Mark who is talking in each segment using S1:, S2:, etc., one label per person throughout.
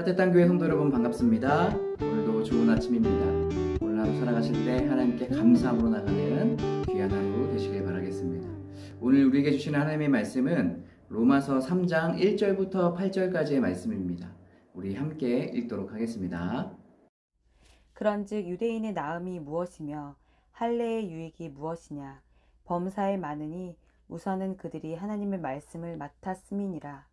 S1: 따뜻한 교회 성도 여러분 반갑습니다. 오늘도 좋은 아침입니다. 오늘 하루 살아가실 때 하나님께 감사함으로 나가는 귀한 하루 되시길 바라겠습니다. 오늘 우리에게 주시는 하나님의 말씀은 로마서 3장 1절부터 8절까지의 말씀입니다. 우리 함께 읽도록 하겠습니다.
S2: 그런즉 유대인의 나음이 무엇이며 할례의 유익이 무엇이냐? 범사에 많으니 우선은 그들이 하나님의 말씀을 맡았음이니라.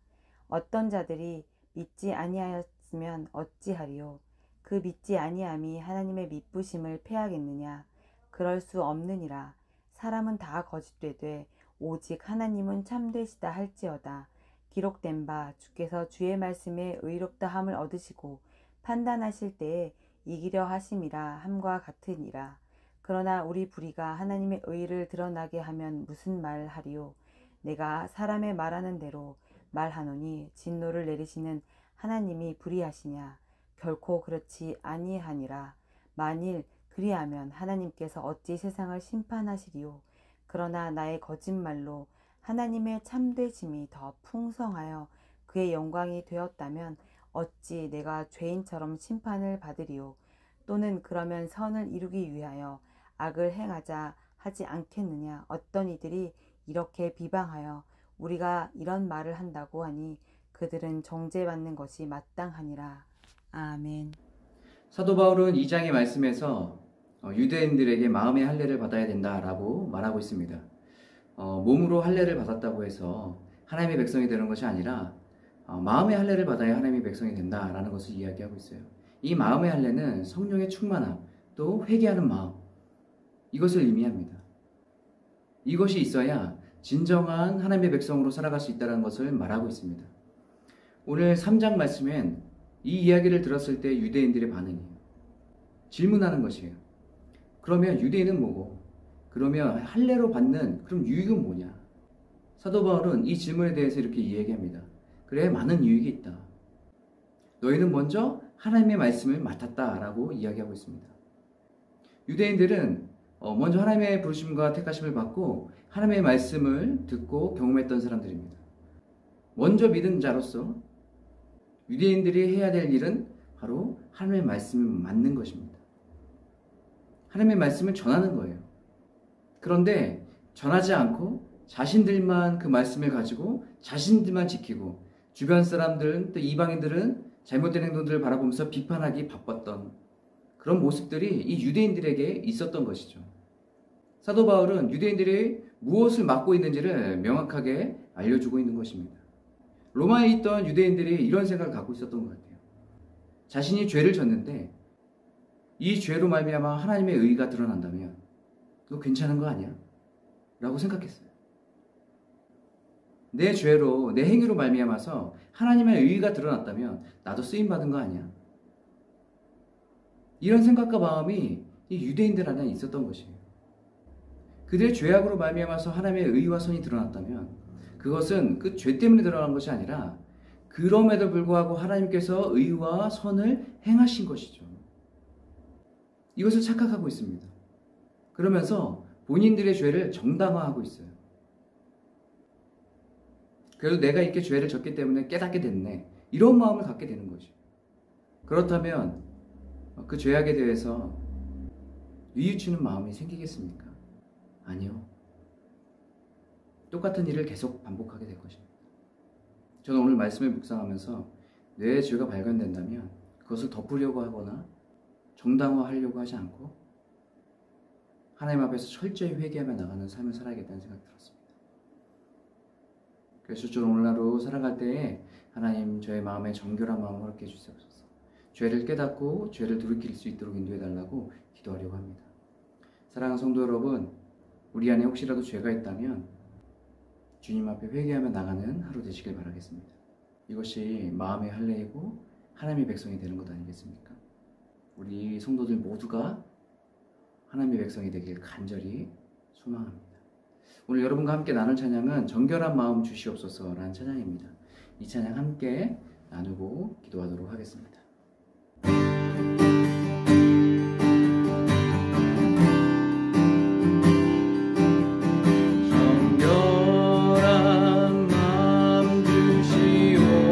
S2: 어떤 자들이 믿지 아니하였으면 어찌하리요? 그 믿지 아니함이 하나님의 미쁘심을 패하겠느냐? 그럴 수 없느니라. 사람은 다 거짓되되 오직 하나님은 참되시다 할지어다. 기록된 바 주께서 주의 말씀에 의롭다함을 얻으시고 판단하실 때에 이기려 하심이라 함과 같으니라. 그러나 우리 불의가 하나님의 의를 드러나게 하면 무슨 말하리요? 내가 사람의 말하는 대로 말하노니 진노를 내리시는 하나님이 불의하시냐? 결코 그렇지 아니하니라. 만일 그리하면 하나님께서 어찌 세상을 심판하시리요? 그러나 나의 거짓말로 하나님의 참되심이 더 풍성하여 그의 영광이 되었다면 어찌 내가 죄인처럼 심판을 받으리요? 또는 그러면 선을 이루기 위하여 악을 행하자 하지 않겠느냐? 어떤 이들이 이렇게 비방하여 우리가 이런 말을 한다고 하니 그들은 정죄받는 것이 마땅하니라. 아멘.
S1: 사도 바울은 2장의 말씀에서 유대인들에게 마음의 할례를 받아야 된다라고 말하고 있습니다. 몸으로 할례를 받았다고 해서 하나님의 백성이 되는 것이 아니라 마음의 할례를 받아야 하나님의 백성이 된다라는 것을 이야기하고 있어요. 이 마음의 할례는 성령의 충만함, 또 회개하는 마음, 이것을 의미합니다. 이것이 있어야 진정한 하나님의 백성으로 살아갈 수 있다는 것을 말하고 있습니다. 오늘 3장 말씀엔 이 이야기를 들었을 때 유대인들의 반응이에요. 질문하는 것이에요. 그러면 유대인은 뭐고? 그러면 할례로 받는 그럼 유익은 뭐냐? 사도 바울은 이 질문에 대해서 이렇게 이야기합니다. 그래, 많은 유익이 있다. 너희는 먼저 하나님의 말씀을 맡았다라고 이야기하고 있습니다. 유대인들은 먼저 하나님의 부르심과 택하심을 받고 하나님의 말씀을 듣고 경험했던 사람들입니다. 먼저 믿은 자로서 유대인들이 해야 될 일은 바로 하나님의 말씀을 맡는 것입니다. 하나님의 말씀을 전하는 거예요. 그런데 전하지 않고 자신들만 그 말씀을 가지고 자신들만 지키고 주변 사람들은 또 이방인들은 잘못된 행동들을 바라보면서 비판하기 바빴던 그런 모습들이 이 유대인들에게 있었던 것이죠. 사도 바울은 유대인들이 무엇을 맡고 있는지를 명확하게 알려주고 있는 것입니다. 로마에 있던 유대인들이 이런 생각을 갖고 있었던 것 같아요. 자신이 죄를 졌는데 이 죄로 말미암아 하나님의 의가 드러난다면 너 괜찮은 거 아니야? 라고 생각했어요. 내 죄로, 내 행위로 말미암아서 하나님의 의가 드러났다면 나도 쓰임받은 거 아니야? 이런 생각과 마음이 이 유대인들 안에 있었던 것이에요. 그들의 죄악으로 말미암아서 하나님의 의와 선이 드러났다면 그것은 그 죄 때문에 드러난 것이 아니라 그럼에도 불구하고 하나님께서 의와 선을 행하신 것이죠. 이것을 착각하고 있습니다. 그러면서 본인들의 죄를 정당화하고 있어요. 그래도 내가 이렇게 죄를 졌기 때문에 깨닫게 됐네. 이런 마음을 갖게 되는 거죠. 그렇다면 그 죄악에 대해서 뉘우치는 마음이 생기겠습니까? 아니요. 똑같은 일을 계속 반복하게 될 것입니다. 저는 오늘 말씀을 묵상하면서 내 죄가 발견된다면 그것을 덮으려고 하거나 정당화하려고 하지 않고 하나님 앞에서 철저히 회개하며 나가는 삶을 살아야겠다는 생각이 들었습니다. 그래서 저는 오늘 하루 살아갈 때에 하나님 저의 마음에 정결한 마음을 허락해 주시옵소서. 죄를 깨닫고 죄를 돌이킬 수 있도록 인도해달라고 기도하려고 합니다. 사랑하는 성도 여러분, 우리 안에 혹시라도 죄가 있다면 주님 앞에 회개하며 나가는 하루 되시길 바라겠습니다. 이것이 마음의 할례이고 하나님의 백성이 되는 것 아니겠습니까? 우리 성도들 모두가 하나님의 백성이 되길 간절히 소망합니다. 오늘 여러분과 함께 나눌 찬양은 정결한 마음 주시옵소서라는 찬양입니다. 이 찬양 함께 나누고 기도하도록 하겠습니다. 정결한 마음 주시옵소서.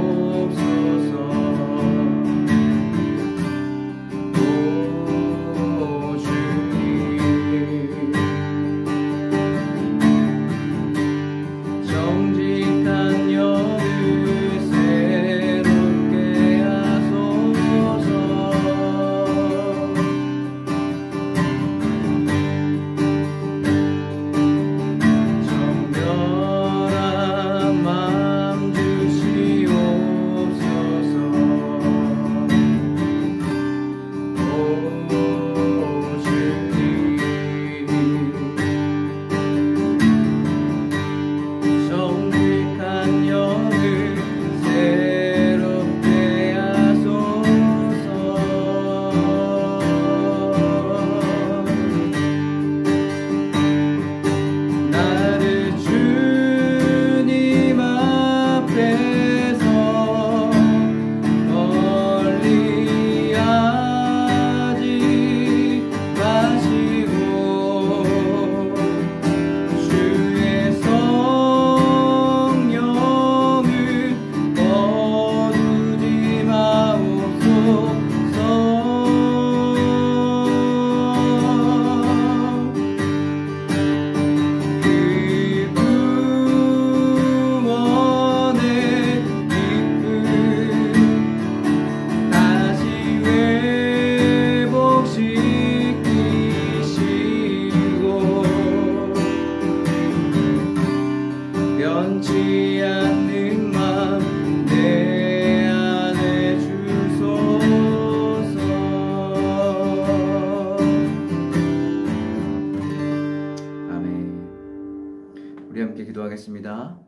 S1: 기도하겠습니다.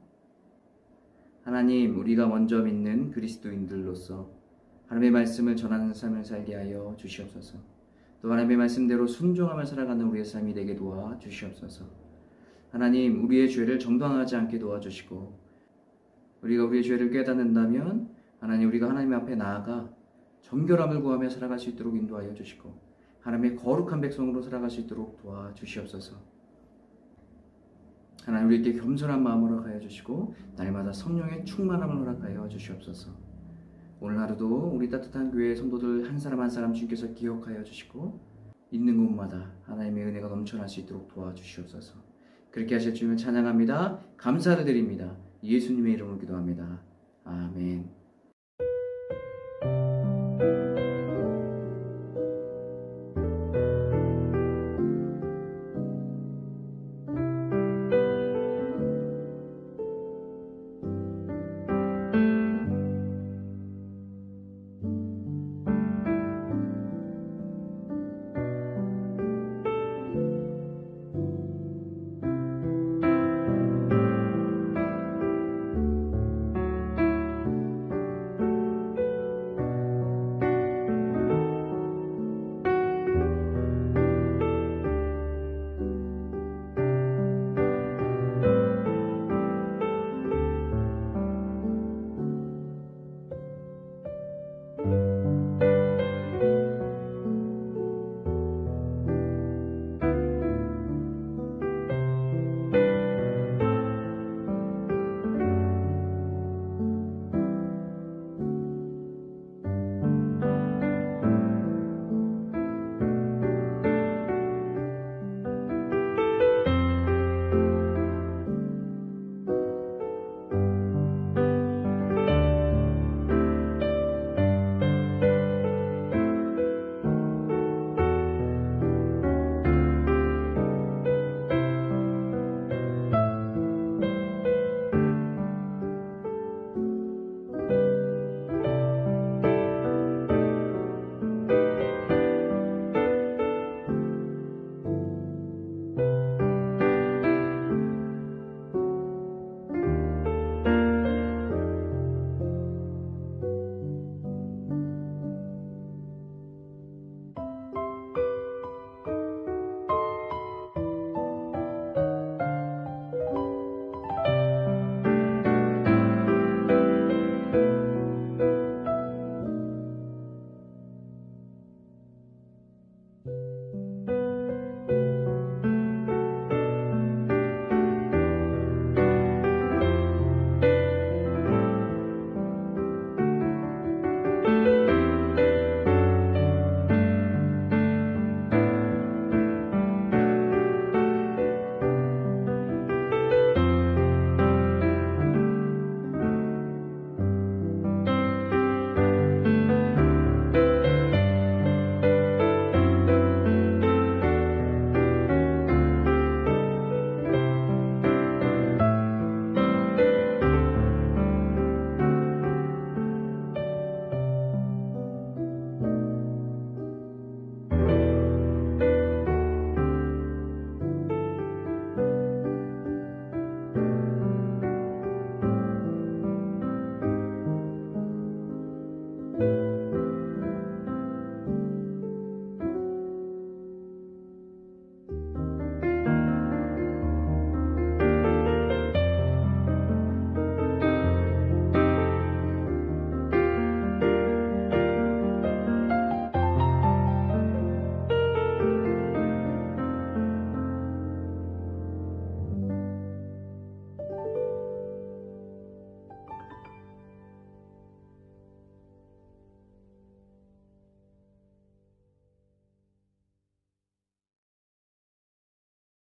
S1: 하나님, 우리가 먼저 믿는 그리스도인들로서 하나님의 말씀을 전하는 삶을 살게 하여 주시옵소서. 또 하나님의 말씀대로 순종하며 살아가는 우리의 삶이 되게 도와 주시옵소서. 하나님, 우리의 죄를 정당하지 않게 도와주시고, 우리가 우리의 죄를 깨닫는다면 하나님, 우리가 하나님 앞에 나아가 정결함을 구하며 살아갈 수 있도록 인도하여 주시고, 하나님의 거룩한 백성으로 살아갈 수 있도록 도와주시옵소서. 하나님, 우리에게 겸손한 마음을 허락하여 주시고 날마다 성령의 충만함을 허락하여 주시옵소서. 오늘 하루도 우리 따뜻한 교회의 성도들 한 사람 한 사람 주님께서 기억하여 주시고 있는 곳마다 하나님의 은혜가 넘쳐날 수 있도록 도와주시옵소서. 그렇게 하실 주님을 찬양합니다. 감사를 드립니다. 예수님의 이름으로 기도합니다. 아멘.